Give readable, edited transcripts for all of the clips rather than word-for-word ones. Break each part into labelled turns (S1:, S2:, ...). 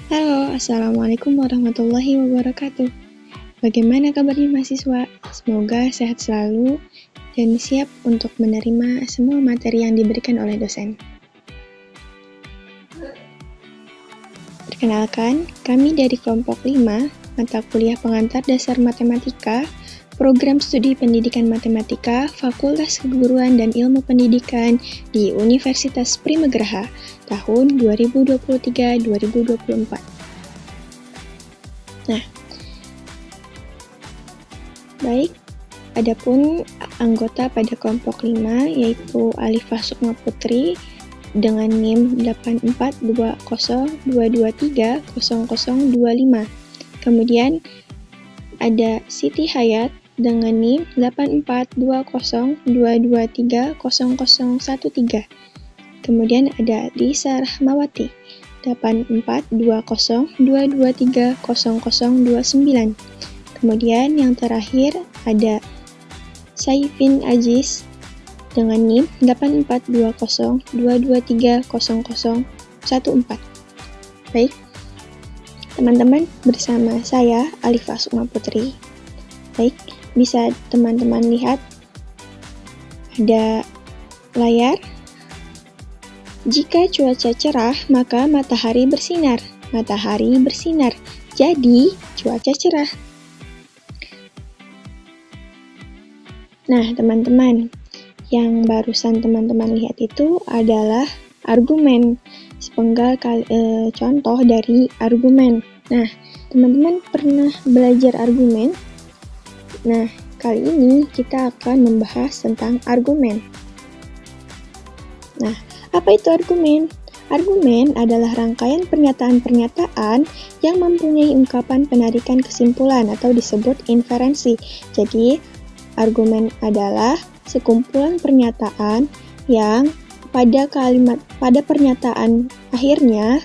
S1: Halo, Assalamualaikum warahmatullahi wabarakatuh. Bagaimana kabarnya mahasiswa? Semoga sehat selalu dan siap untuk menerima semua materi yang diberikan oleh dosen. Perkenalkan, kami dari kelompok 5, mata kuliah pengantar dasar matematika, program studi pendidikan matematika, Fakultas Keguruan dan Ilmu Pendidikan di Universitas Primagraha tahun 2023-2024. Nah, baik, adapun anggota pada kelompok 5 yaitu Alifah Sukma Putri dengan NIM 84202230025. Kemudian ada Siti Hayat dengan NIM 84202230013. Kemudian ada Lisa Rahmawati 84202230029. Kemudian yang terakhir ada Saifin Aziz dengan NIM 84202230014. Baik, teman-teman, bersama saya Alifah Sukma Putri. Baik, bisa teman-teman lihat ada layar. Jika cuaca cerah, maka matahari bersinar. Matahari bersinar, jadi cuaca cerah. Nah, teman-teman, yang barusan teman-teman lihat itu adalah argumen, sepenggal contoh dari argumen. Nah, teman-teman pernah belajar argumen? Nah, kali ini kita akan membahas tentang argumen. Nah, apa itu argumen? Argumen adalah rangkaian pernyataan-pernyataan yang mempunyai ungkapan penarikan kesimpulan atau disebut inferensi. Jadi, argumen adalah sekumpulan pernyataan yang pada pernyataan akhirnya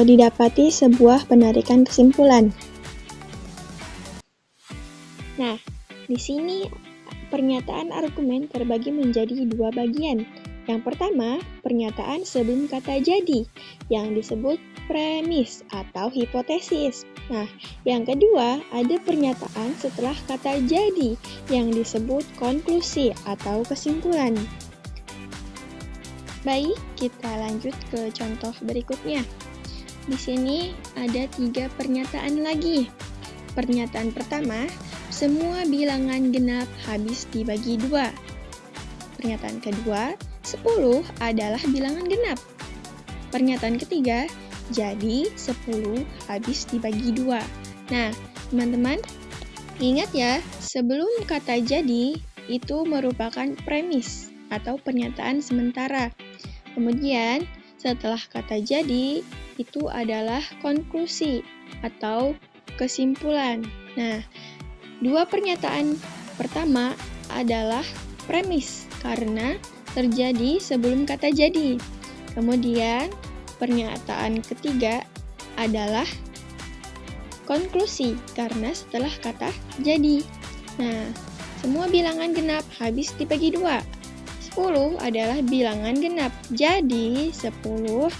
S1: didapati sebuah penarikan kesimpulan. Nah, di sini pernyataan argumen terbagi menjadi dua bagian. Yang pertama, pernyataan sebelum kata jadi, yang disebut premis atau hipotesis. Nah, yang kedua, ada pernyataan setelah kata jadi, yang disebut konklusi atau kesimpulan. Baik, kita lanjut ke contoh berikutnya. Di sini ada 3 pernyataan lagi. Pernyataan pertama, semua bilangan genap habis dibagi 2. Pernyataan kedua, 10 adalah bilangan genap. Pernyataan ketiga, jadi 10 habis dibagi 2. Nah, teman-teman, ingat ya, sebelum kata jadi itu merupakan premis atau pernyataan sementara. Kemudian, setelah kata jadi, itu adalah konklusi atau kesimpulan. Nah, 2 pernyataan pertama adalah premis karena terjadi sebelum kata jadi. Kemudian, pernyataan ketiga adalah konklusi karena setelah kata jadi. Nah, semua bilangan genap habis dibagi 2. 10 adalah bilangan genap, jadi 10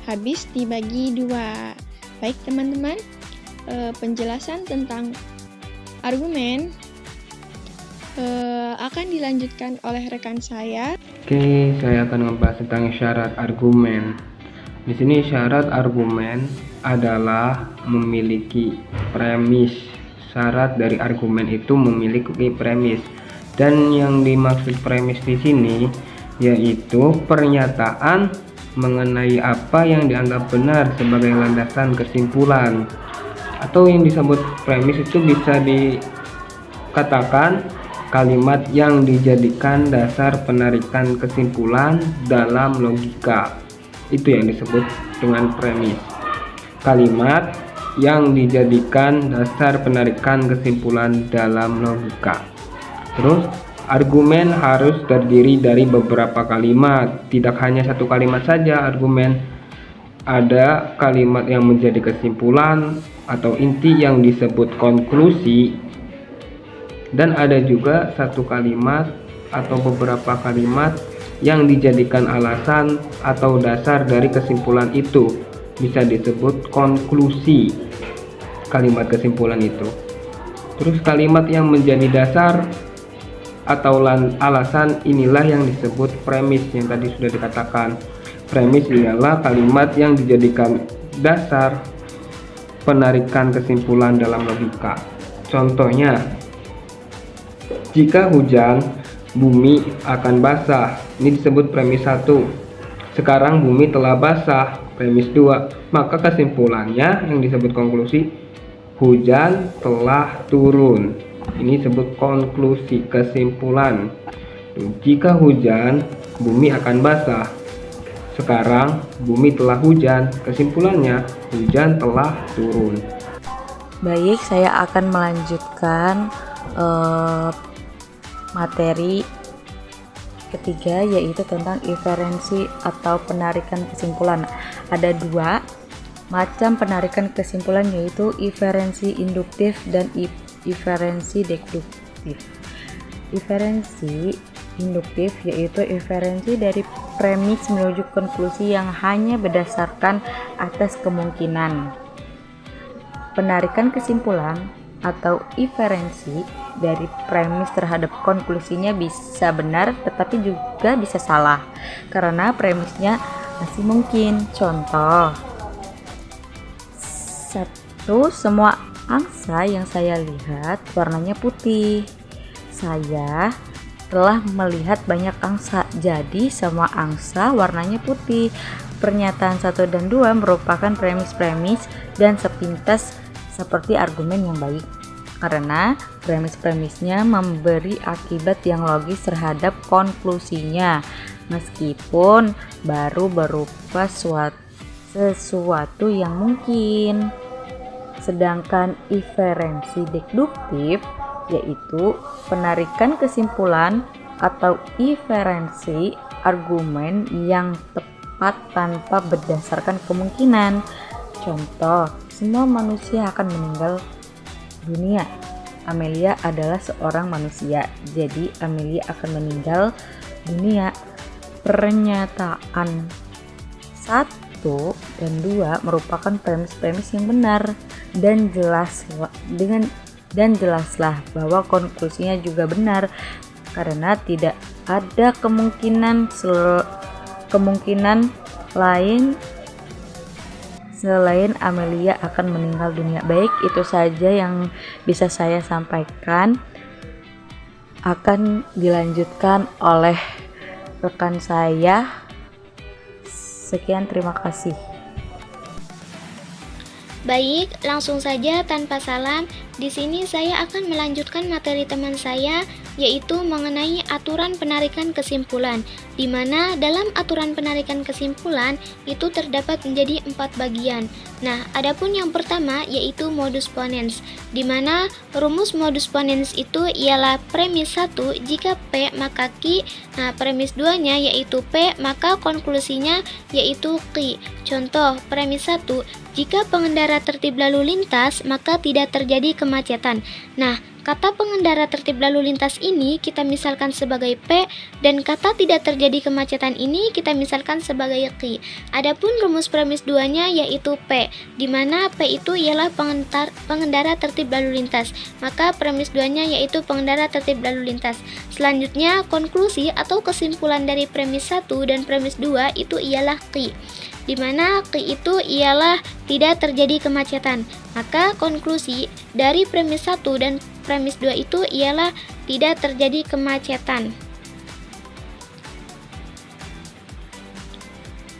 S1: habis dibagi 2. Baik teman-teman, penjelasan tentang argumen akan dilanjutkan oleh rekan saya.
S2: Oke, saya akan membahas tentang syarat argumen. Di sini syarat argumen adalah memiliki premis. Syarat dari argumen itu memiliki premis. Dan yang dimaksud premis di sini yaitu pernyataan mengenai apa yang dianggap benar sebagai landasan kesimpulan. Atau yang disebut premis itu bisa dikatakan kalimat yang dijadikan dasar penarikan kesimpulan dalam logika. Itu yang disebut dengan premis. Kalimat yang dijadikan dasar penarikan kesimpulan dalam logika. Terus, argumen harus terdiri dari beberapa kalimat, tidak hanya satu kalimat saja argumen. Ada kalimat yang menjadi kesimpulan atau inti yang disebut konklusi. Dan ada juga satu kalimat atau beberapa kalimat yang dijadikan alasan atau dasar dari kesimpulan itu. bisa disebut konklusi kalimat kesimpulan itu. Terus kalimat yang menjadi dasar atau alasan inilah yang disebut premis yang tadi sudah dikatakan. Premis ialah kalimat yang dijadikan dasar penarikan kesimpulan dalam logika. Contohnya, jika hujan, bumi akan basah. Ini disebut premis 1. Sekarang bumi telah basah, premis 2. Maka kesimpulannya yang disebut konklusi, hujan telah turun. Ini disebut konklusi, kesimpulan. Jika hujan, bumi akan basah. Sekarang bumi telah hujan, kesimpulannya hujan telah turun.
S3: Baik, saya akan melanjutkan materi ketiga, yaitu tentang inferensi atau penarikan kesimpulan. Ada 2 macam penarikan kesimpulan, yaitu inferensi induktif dan inferensi deduktif. Inferensi induktif yaitu inferensi dari premis menuju konklusi yang hanya berdasarkan atas kemungkinan. Penarikan kesimpulan atau inferensi dari premis terhadap konklusinya bisa benar tetapi juga bisa salah karena premisnya masih mungkin. Contoh, 1. Semua angsa yang saya lihat warnanya putih. Saya telah melihat banyak angsa, jadi semua angsa warnanya putih. Pernyataan 1 dan 2 merupakan premis-premis dan sepintas seperti argumen yang baik, karena premis-premisnya memberi akibat yang logis terhadap konklusinya, meskipun baru berupa sesuatu yang mungkin. Sedangkan inferensi deduktif yaitu penarikan kesimpulan atau inferensi argumen yang tepat tanpa berdasarkan kemungkinan. Contoh, semua manusia akan meninggal dunia. Amelia adalah seorang manusia, jadi Amelia akan meninggal dunia. Pernyataan 1 dan 2 merupakan premis-premis yang benar dan jelaslah bahwa konklusinya juga benar karena tidak ada kemungkinan lain selain Amelia akan meninggal dunia. Baik, itu saja yang bisa saya sampaikan. Akan dilanjutkan oleh rekan saya. Sekian, terima kasih.
S4: Baik, langsung saja tanpa salam. Di sini saya akan melanjutkan materi teman saya, yaitu mengenai aturan penarikan kesimpulan, di mana dalam aturan penarikan kesimpulan itu terdapat menjadi 4 bagian. Nah, adapun yang pertama yaitu modus ponens, di mana rumus modus ponens itu ialah premis 1 jika P maka Q. Nah, premis 2-nya yaitu P maka konklusinya yaitu Q. Contoh, premis 1, jika pengendara tertib lalu lintas maka tidak terjadi kemacetan. Nah, kata pengendara tertib lalu lintas ini kita misalkan sebagai P, dan kata tidak terjadi kemacetan ini kita misalkan sebagai Q. Adapun rumus premis 2-nya yaitu P, di mana P itu ialah pengendara tertib lalu lintas. Maka premis 2-nya yaitu pengendara tertib lalu lintas. Selanjutnya, konklusi atau kesimpulan dari premis 1 dan premis 2 itu ialah Q, di mana Q itu ialah tidak terjadi kemacetan. Maka konklusi dari premis 1 dan premis 2 itu ialah tidak terjadi kemacetan.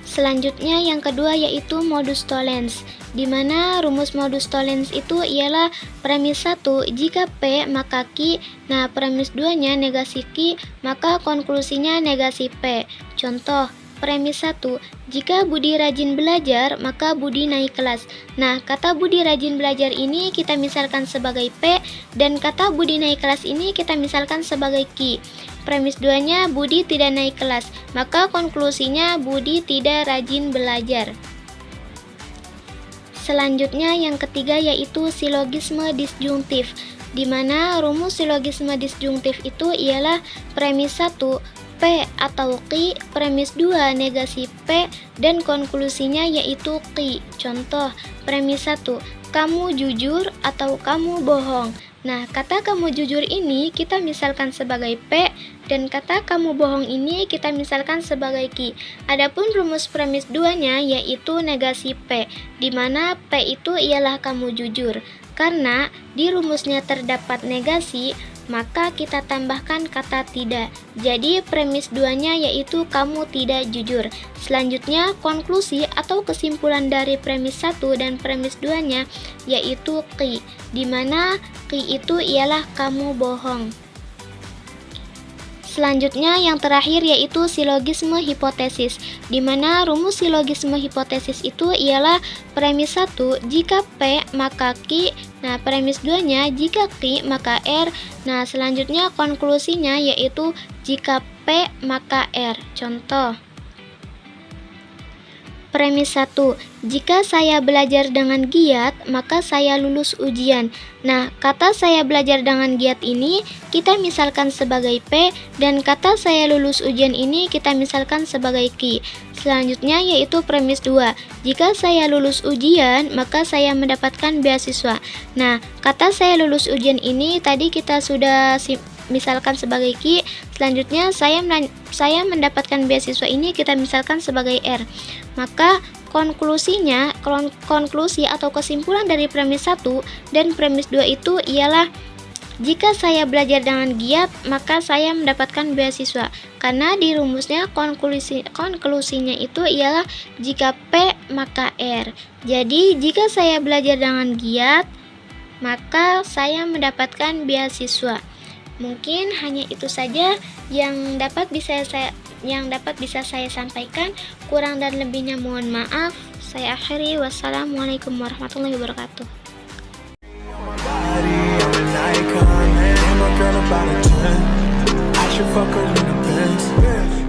S4: Selanjutnya yang kedua yaitu modus tollens, di mana rumus modus tollens itu ialah premis 1 jika P maka Q. Nah, premis 2-nya negasi Q, maka konklusinya negasi P. Contoh, premis 1, jika Budi rajin belajar, maka Budi naik kelas. Nah, kata Budi rajin belajar ini kita misalkan sebagai P, dan kata Budi naik kelas ini kita misalkan sebagai Q. Premis 2-nya Budi tidak naik kelas, maka konklusinya Budi tidak rajin belajar. Selanjutnya yang ketiga yaitu silogisme disjungtif, di mana rumus silogisme disjungtif itu ialah premis 1, P atau Qi, premis 2 negasi P, dan konklusinya yaitu Qi. Contoh, premis 1, kamu jujur atau kamu bohong. Nah, kata kamu jujur ini kita misalkan sebagai P, dan kata kamu bohong ini kita misalkan sebagai Qi. Adapun rumus premis 2-nya yaitu negasi P, di mana P itu ialah kamu jujur. Karena di rumusnya terdapat negasi, maka kita tambahkan kata tidak. Jadi premis 2-nya yaitu kamu tidak jujur. Selanjutnya konklusi atau kesimpulan dari premis 1 dan premis 2-nya yaitu Qi, di mana Qi itu ialah kamu bohong. Selanjutnya yang terakhir yaitu silogisme hipotesis, di mana rumus silogisme hipotesis itu ialah premis 1 jika P maka Qi, nah premis 2-nya jika Qi maka R, nah selanjutnya konklusinya yaitu jika P maka R. Contoh, premis 1, jika saya belajar dengan giat, maka saya lulus ujian. Nah, kata saya belajar dengan giat ini kita misalkan sebagai P, dan kata saya lulus ujian ini kita misalkan sebagai Qi. Selanjutnya yaitu premis 2, jika saya lulus ujian, maka saya mendapatkan beasiswa. Nah, kata saya lulus ujian ini tadi kita sudah misalkan sebagai Qi. Selanjutnya saya mendapatkan beasiswa ini kita misalkan sebagai R. Maka konklusi atau kesimpulan dari premis 1 dan premis 2 itu ialah jika saya belajar dengan giat, maka saya mendapatkan beasiswa. Karena di rumusnya konklusinya itu ialah jika P maka R. Jadi jika saya belajar dengan giat, maka saya mendapatkan beasiswa. Mungkin hanya itu saja yang dapat bisa saya sampaikan. Kurang dan lebihnya mohon maaf. Saya akhiri. Wassalamualaikum warahmatullahi wabarakatuh.
S5: I should fuck her in the Benz.